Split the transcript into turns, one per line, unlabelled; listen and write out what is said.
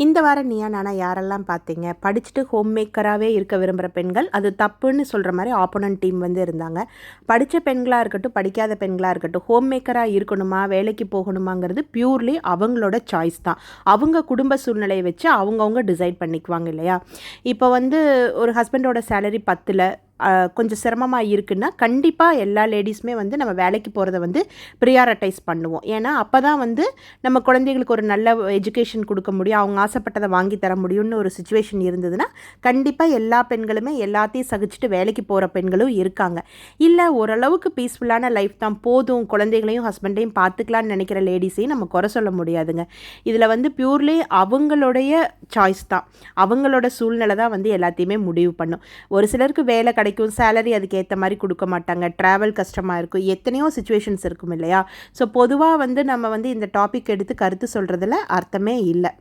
இந்த வாரம் நீயா நானா யாரெல்லாம் பார்த்தீங்க? படிச்சுட்டு ஹோம் மேக்கராகவே இருக்க விரும்புகிற பெண்கள், அது தப்புன்னு சொல்கிற மாதிரி ஆப்போனன்ட் டீம் வந்து இருந்தாங்க. படித்த பெண்களாக இருக்கட்டும், படிக்காத பெண்களாக இருக்கட்டும், ஹோம் மேக்கராக இருக்கணுமா, வேலைக்கு போகணுமாங்கிறது பியூர்லி அவங்களோட சாய்ஸ் தான். அவங்க குடும்ப சூழ்நிலையை வச்சு அவங்கவுங்க டிசைட் பண்ணிக்குவாங்க இல்லையா? இப்போ வந்து ஒரு ஹஸ்பண்டோட சேலரி 10ல் கொஞ்சம் சிரமமாக இருக்குன்னா கண்டிப்பாக எல்லா லேடிஸுமே வந்து நம்ம வேலைக்கு போகிறத வந்து ப்ரியாரிட்டைஸ் பண்ணுவோம். ஏன்னா அப்போ தான் வந்து நம்ம குழந்தைகளுக்கு ஒரு நல்ல எஜுகேஷன் கொடுக்க முடியும், அவங்க ஆசைப்பட்டதை வாங்கி தர முடியும்னு ஒரு சுச்சுவேஷன் இருந்ததுன்னா கண்டிப்பாக எல்லா பெண்களுமே எல்லாத்தையும் சகிச்சுட்டு வேலைக்கு போகிற பெண்களும் இருக்காங்க. இல்லை ஓரளவுக்கு பீஸ்ஃபுல்லான லைஃப் தான் போதும், குழந்தைகளையும் ஹஸ்பண்டையும் பார்த்துக்கலான்னு நினைக்கிற லேடிஸையும் நம்ம குறை சொல்ல முடியாதுங்க. இதில் வந்து பியூர்லி அவங்களுடைய சாய்ஸ் தான், அவங்களோட சூழ்நிலை தான் வந்து எல்லாத்தையுமே முடிவு பண்ணும். ஒரு சிலருக்கு வேலை கிடைக்கும், சேலரி அதுக்கு ஏற்ற மாதிரி கொடுக்க மாட்டாங்க, ட்ராவல் கஷ்டமாக இருக்கும், எத்தனையோ சுச்சுவேஷன்ஸ் இருக்கும் இல்லையா? ஸோ பொதுவாக வந்து நம்ம வந்து இந்த டாபிக் எடுத்து கருத்து சொல்கிறதுல அர்த்தமே இல்லை.